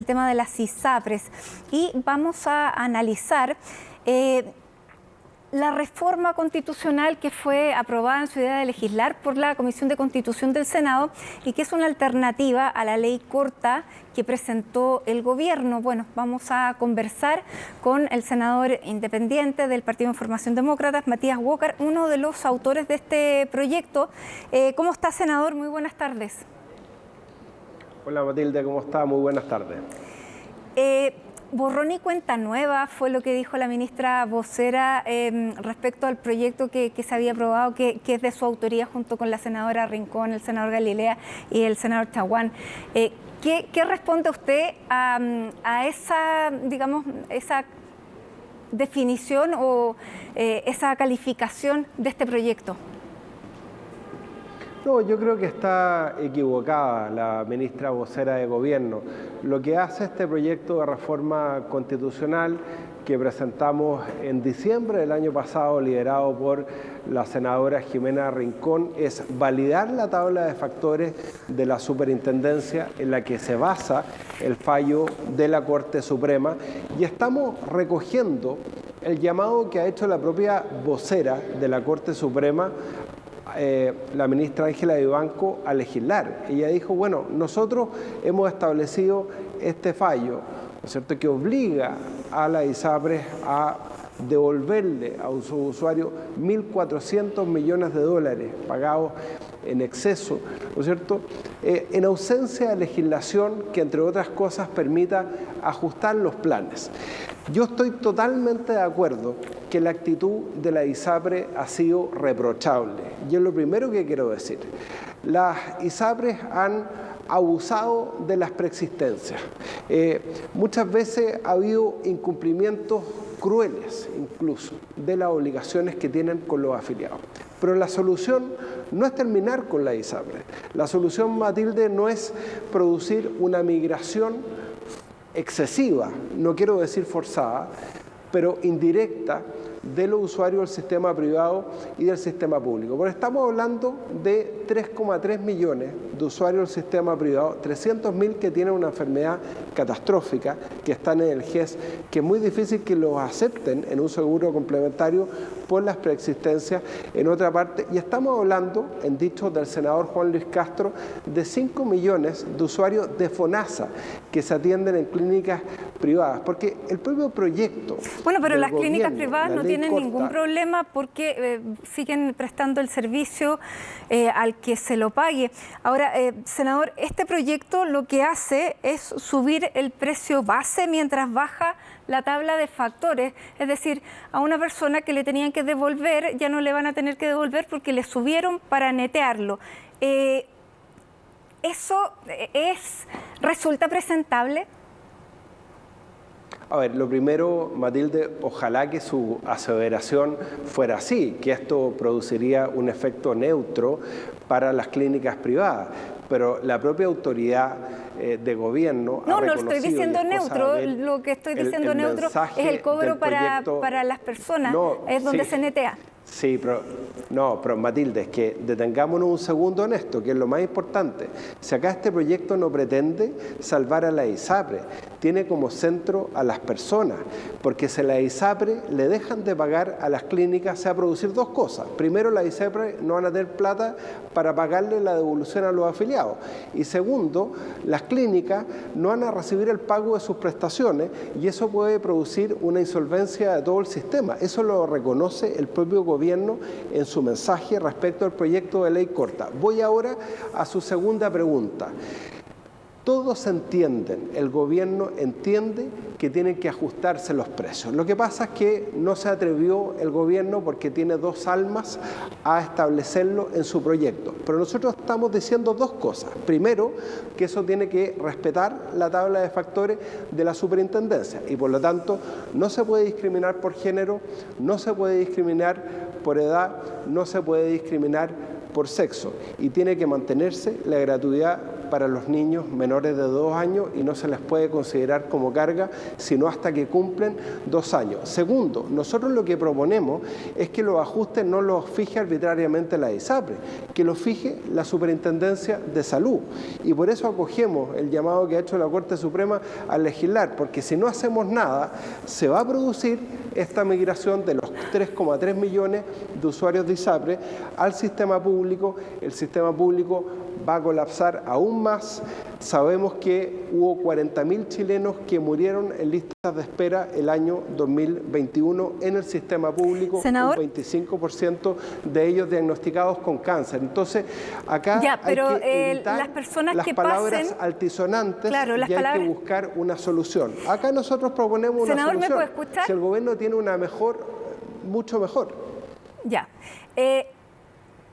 el tema de las ISAPRES y vamos a analizar la reforma constitucional que fue aprobada en su idea de legislar por la Comisión de Constitución del Senado y que es una alternativa a la ley corta que presentó el gobierno. Bueno, vamos a conversar con el senador independiente del Partido de Formación Demócrata, Matías Walker, uno de los autores de este proyecto. ¿Cómo está, senador? Muy buenas tardes. Hola Matilde, ¿cómo está? Muy buenas tardes. Borrón y cuenta nueva fue lo que dijo la ministra vocera respecto al proyecto que se había aprobado, que es de su autoría junto con la senadora Rincón, el senador Galilea y el senador Chaguán. ¿Qué responde usted a esa, digamos, esa definición o esa calificación de este proyecto? No, yo creo que está equivocada la ministra vocera de Gobierno. Lo que hace este proyecto de reforma constitucional que presentamos en diciembre del año pasado, liderado por la senadora Jimena Rincón, es validar la tabla de factores de la superintendencia en la que se basa el fallo de la Corte Suprema, y estamos recogiendo el llamado que ha hecho la propia vocera de la Corte Suprema, la ministra Ángela Vivanco, a legislar. Ella dijo, bueno, nosotros hemos establecido este fallo, ¿no es cierto?, que obliga a la ISAPRES a devolverle a su usuario 1.400 millones de dólares pagados en exceso, ¿no es cierto?, en ausencia de legislación que, entre otras cosas, permita ajustar los planes. Yo estoy totalmente de acuerdo que la actitud de la ISAPRES ha sido reprochable. Y es lo primero que quiero decir. Las ISAPRES han abusado de las preexistencias. Muchas veces ha habido incumplimientos crueles, incluso, de las obligaciones que tienen con los afiliados. Pero la solución no es terminar con la ISAPRES. La solución, Matilde, no es producir una migración excesiva, no quiero decir forzada, pero indirecta, de los usuarios del sistema privado y del sistema público. Porque estamos hablando de 3,3 millones de usuarios del sistema privado, 300.000 que tienen una enfermedad catastrófica, que están en el GES, que es muy difícil que los acepten en un seguro complementario por las preexistencias en otra parte. Y estamos hablando, en dichos del senador Juan Luis Castro, de 5 millones de usuarios de FONASA que se atienden en clínicas privadas. Porque el propio proyecto... Bueno, pero las gobierno, clínicas privadas no tienen corta, ningún problema porque siguen prestando el servicio al que se lo pague. Ahora, senador, este proyecto lo que hace es subir el precio base mientras baja la tabla de factores. Es decir, a una persona que le tenían que devolver, ya no le van a tener que devolver porque le subieron para netearlo. ¿Eso resulta presentable? A ver, lo primero, Matilde, ojalá que su aseveración fuera así, que esto produciría un efecto neutro para las clínicas privadas, pero la propia autoridad de gobierno no estoy diciendo neutro, lo que estoy diciendo neutro es el cobro para las personas, es donde se netea. Sí, pero Matilde, es que detengámonos un segundo en esto, que es lo más importante. Si acá este proyecto no pretende salvar a la ISAPRES, tiene como centro a las personas, porque si la ISAPRES le dejan de pagar a las clínicas, se va a producir dos cosas. Primero, la ISAPRES no van a tener plata para pagarle la devolución a los afiliados. Y segundo, las clínicas no van a recibir el pago de sus prestaciones y eso puede producir una insolvencia de todo el sistema. Eso lo reconoce el propio gobierno en su mensaje respecto al proyecto de ley corta. Voy ahora a su segunda pregunta. Todos entienden, el gobierno entiende que tienen que ajustarse los precios. Lo que pasa es que no se atrevió el gobierno porque tiene dos almas a establecerlo en su proyecto. Pero nosotros estamos diciendo dos cosas. Primero, que eso tiene que respetar la tabla de factores de la superintendencia y por lo tanto no se puede discriminar por género, no se puede discriminar por edad, no se puede discriminar por sexo y tiene que mantenerse la gratuidad para los niños menores de 2 años y no se les puede considerar como carga, sino hasta que cumplen 2 años. Segundo, nosotros lo que proponemos es que los ajustes no los fije arbitrariamente la ISAPRE, que los fije la Superintendencia de Salud. Y por eso acogemos el llamado que ha hecho la Corte Suprema a legislar, porque si no hacemos nada, se va a producir esta migración de los 3,3 millones de usuarios de ISAPRE al sistema público. El sistema público va a colapsar aún más. Sabemos que hubo 40.000 chilenos que murieron en listas de espera el año 2021 en el sistema público, Senador, un 25% de ellos diagnosticados con cáncer. Entonces, acá hay que evitar las personas las que palabras pasen, altisonantes, claro, y hay que buscar una solución. Acá nosotros proponemos una Senador, solución. ¿me puede escuchar? Si el gobierno tiene una mejor, mucho mejor. Ya.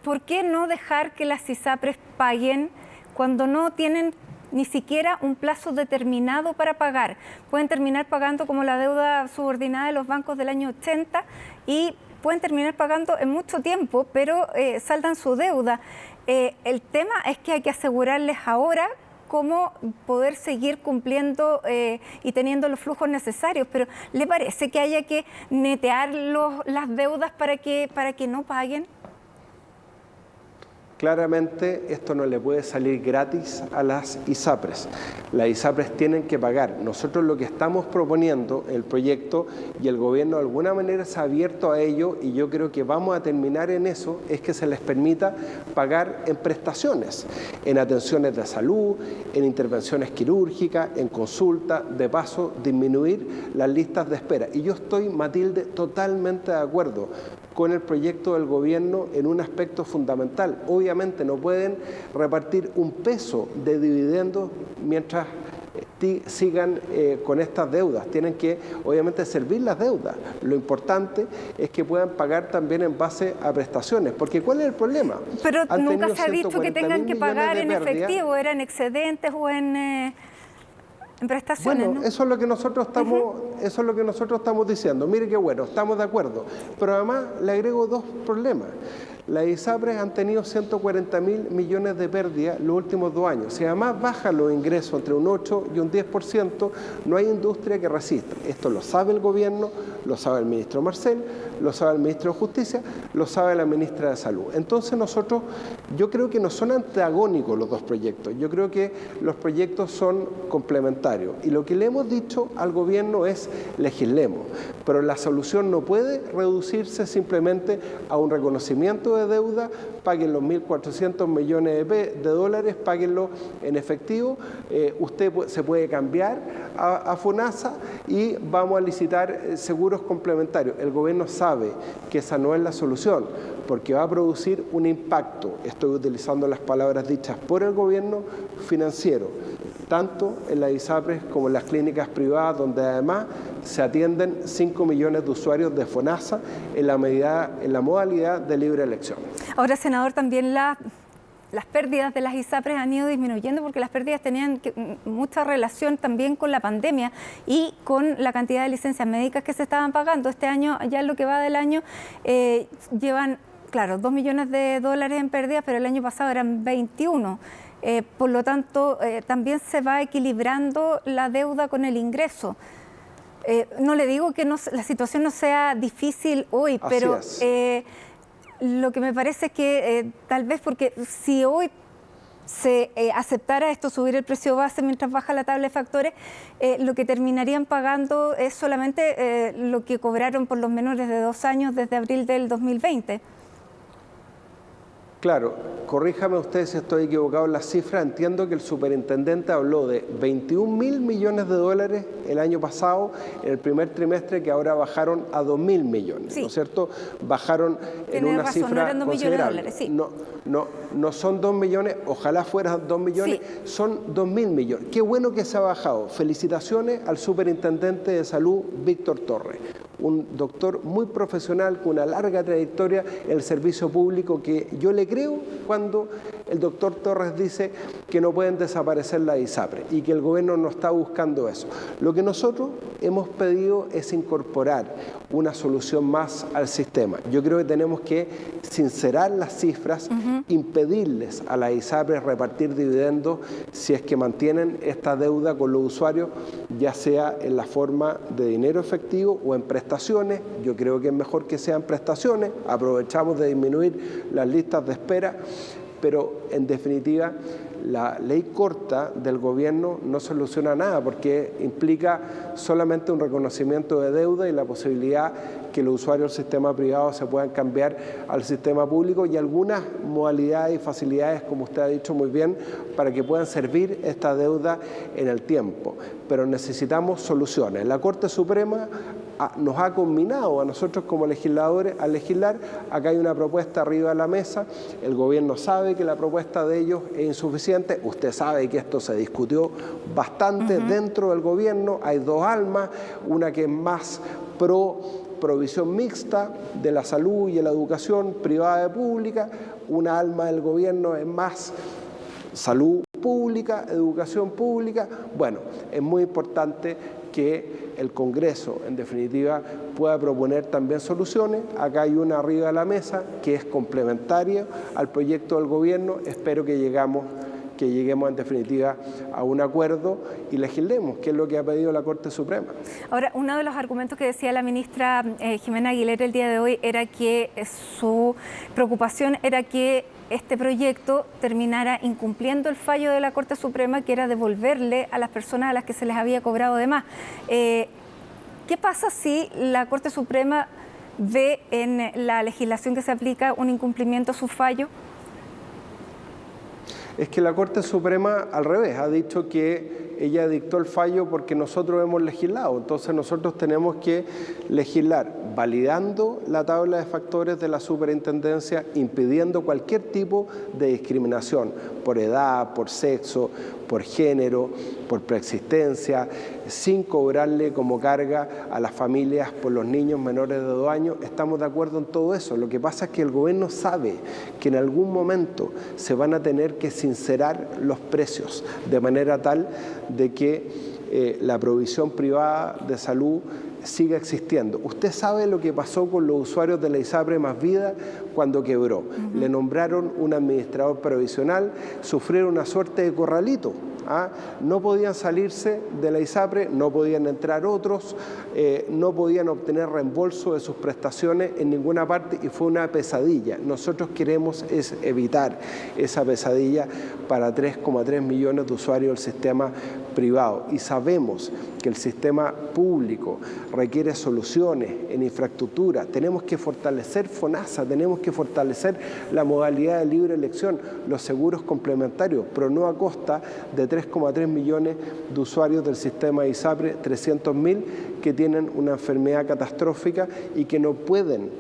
¿Por qué no dejar que las ISAPRES paguen cuando no tienen ni siquiera un plazo determinado para pagar? Pueden terminar pagando como la deuda subordinada de los bancos del año 80 y pueden terminar pagando en mucho tiempo, pero saldan su deuda. El tema es que hay que asegurarles ahora cómo poder seguir cumpliendo y teniendo los flujos necesarios. Pero ¿le parece que haya que netear las deudas para que no paguen? Claramente esto no le puede salir gratis a las ISAPRES. Las ISAPRES tienen que pagar. Nosotros lo que estamos proponiendo, el proyecto, y el gobierno de alguna manera se ha abierto a ello, y yo creo que vamos a terminar en eso, es que se les permita pagar en prestaciones, en atenciones de salud, en intervenciones quirúrgicas, en consulta, de paso disminuir las listas de espera. Y yo estoy, Matilde, totalmente de acuerdo con el proyecto del gobierno en un aspecto fundamental. Obviamente no pueden repartir un peso de dividendos mientras sigan con estas deudas. Tienen que, obviamente, servir las deudas. Lo importante es que puedan pagar también en base a prestaciones. Porque ¿cuál es el problema? Pero nunca se ha dicho que tengan que pagar en efectivo, eran excedentes o en prestaciones. Bueno, ¿no? eso es lo que nosotros estamos diciendo. Mire qué bueno, estamos de acuerdo. Pero además le agrego 2 problemas. Las ISAPRES han tenido 140.000 millones de pérdidas los últimos 2 años. Si además bajan los ingresos entre un 8 y un 10%, no hay industria que resista. Esto lo sabe el gobierno, lo sabe el ministro Marcel, lo sabe el ministro de Justicia, lo sabe la ministra de Salud. Entonces yo creo que no son antagónicos los 2 proyectos. Yo creo que los proyectos son complementarios. Y lo que le hemos dicho al gobierno es legislemos. Pero la solución no puede reducirse simplemente a un reconocimiento de deuda. Paguen los 1.400 millones de dólares, páguenlo en efectivo. Usted se puede cambiar a FONASA y vamos a licitar seguros complementarios. El gobierno sabe que esa no es la solución, porque va a producir un impacto, estoy utilizando las palabras dichas por el gobierno, financiero, tanto en las ISAPRES como en las clínicas privadas, donde además se atienden 5 millones de usuarios de FONASA en la modalidad de libre elección. Ahora, senador, también las pérdidas de las ISAPRES han ido disminuyendo porque las pérdidas tenían mucha relación también con la pandemia y con la cantidad de licencias médicas que se estaban pagando. Este año, ya en lo que va del año, llevan, claro, 2 millones de dólares en pérdidas, pero el año pasado eran 21. Por lo tanto, también se va equilibrando la deuda con el ingreso. No le digo que la situación no sea difícil hoy, pero lo que me parece es que tal vez porque si hoy se aceptara esto, subir el precio base mientras baja la tabla de factores, lo que terminarían pagando es solamente lo que cobraron por los menores de 2 años desde abril del 2020. Claro, corríjame usted si estoy equivocado en las cifras. Entiendo que el superintendente habló de 21.000 millones de dólares el año pasado, en el primer trimestre, que ahora bajaron a 2.000 millones, sí. ¿No es cierto? Bajaron en una cifra no eran 2 considerable. millones de dólares, sí. No son 2 millones, ojalá fueran 2 millones, sí. Son 2.000 millones. Qué bueno que se ha bajado. Felicitaciones al superintendente de Salud, Víctor Torres, un doctor muy profesional, con una larga trayectoria en el servicio público, que yo le creo cuando el doctor Torres dice que no pueden desaparecer las ISAPRES y que el gobierno no está buscando eso. Lo que Lo que nosotros hemos pedido es incorporar una solución más al sistema. Yo creo que tenemos que sincerar las cifras, impedirles a las ISAPRES repartir dividendos si es que mantienen esta deuda con los usuarios, ya sea en la forma de dinero efectivo o en prestaciones. Yo creo que es mejor que sean prestaciones, aprovechamos de disminuir las listas de espera, pero en definitiva la ley corta del gobierno no soluciona nada porque implica solamente un reconocimiento de deuda y la posibilidad que los usuarios del sistema privado se puedan cambiar al sistema público y algunas modalidades y facilidades, como usted ha dicho muy bien, para que puedan servir esta deuda en el tiempo. Pero necesitamos soluciones. La Corte Suprema nos ha combinado a nosotros como legisladores a legislar. Acá hay una propuesta arriba de la mesa, el gobierno sabe que la propuesta de ellos es insuficiente, usted sabe que esto se discutió bastante dentro del gobierno, hay dos almas, una que es más provisión mixta de la salud y de la educación privada y pública, una alma del gobierno es más salud pública, educación pública. Bueno, es muy importante que el Congreso, en definitiva, pueda proponer también soluciones. Acá hay una arriba de la mesa que es complementaria al proyecto del gobierno. Espero que lleguemos en definitiva a un acuerdo y legislemos, que es lo que ha pedido la Corte Suprema. Ahora, uno de los argumentos que decía la ministra Jimena Aguilera el día de hoy era que su preocupación era que este proyecto terminara incumpliendo el fallo de la Corte Suprema, que era devolverle a las personas a las que se les había cobrado de más. ¿Qué pasa si la Corte Suprema ve en la legislación que se aplica un incumplimiento a su fallo? Es que la Corte Suprema, al revés, ha dicho que ella dictó el fallo porque nosotros hemos legislado. Entonces nosotros tenemos que legislar validando la tabla de factores de la superintendencia, impidiendo cualquier tipo de discriminación por edad, por sexo, por género, por preexistencia, sin cobrarle como carga a las familias por los niños menores de 2 años. Estamos de acuerdo en todo eso. Lo que pasa es que el gobierno sabe que en algún momento se van a tener que sincerar los precios de manera tal de que la provisión privada de salud siga existiendo. Usted sabe lo que pasó con los usuarios de la ISAPRE Más Vida cuando quebró. Le nombraron un administrador provisional, sufrieron una suerte de corralito. No podían salirse de la ISAPRE, no podían entrar otros, no podían obtener reembolso de sus prestaciones en ninguna parte y fue una pesadilla. Nosotros queremos evitar esa pesadilla para 3,3 millones de usuarios del sistema privado y sabemos que el sistema público requiere soluciones en infraestructura. Tenemos que fortalecer FONASA, tenemos que fortalecer la modalidad de libre elección, los seguros complementarios, pero no a costa de 3,3 millones de usuarios del sistema ISAPRE, 300.000 que tienen una enfermedad catastrófica y que no pueden,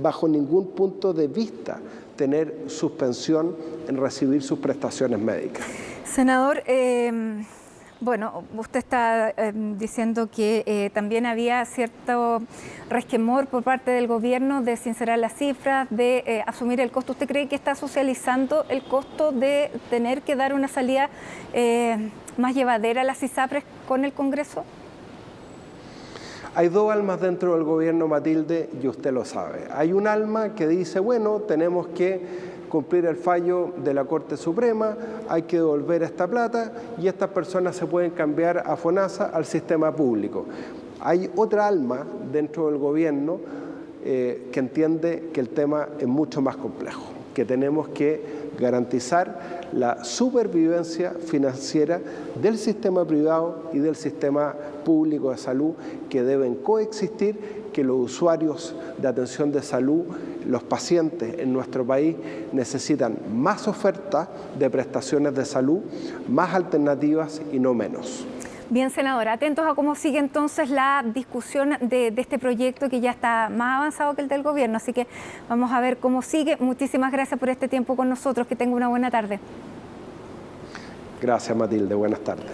bajo ningún punto de vista, tener suspensión en recibir sus prestaciones médicas. Senador, bueno, usted está diciendo que también había cierto resquemor por parte del gobierno de sincerar las cifras, de asumir el costo. ¿Usted cree que está socializando el costo de tener que dar una salida más llevadera a las ISAPRES con el Congreso? Hay dos almas dentro del gobierno, Matilde, y usted lo sabe. Hay un alma que dice, bueno, tenemos que cumplir el fallo de la Corte Suprema, hay que devolver esta plata y estas personas se pueden cambiar a FONASA, al sistema público. Hay otra alma dentro del gobierno que entiende que el tema es mucho más complejo, que tenemos que garantizar la supervivencia financiera del sistema privado y del sistema público de salud, que deben coexistir, que los usuarios de atención de salud, los pacientes en nuestro país necesitan más oferta de prestaciones de salud, más alternativas y no menos. Bien, senadora, atentos a cómo sigue entonces la discusión de este proyecto que ya está más avanzado que el del gobierno, así que vamos a ver cómo sigue. Muchísimas gracias por este tiempo con nosotros, que tenga una buena tarde. Gracias, Matilde, buenas tardes.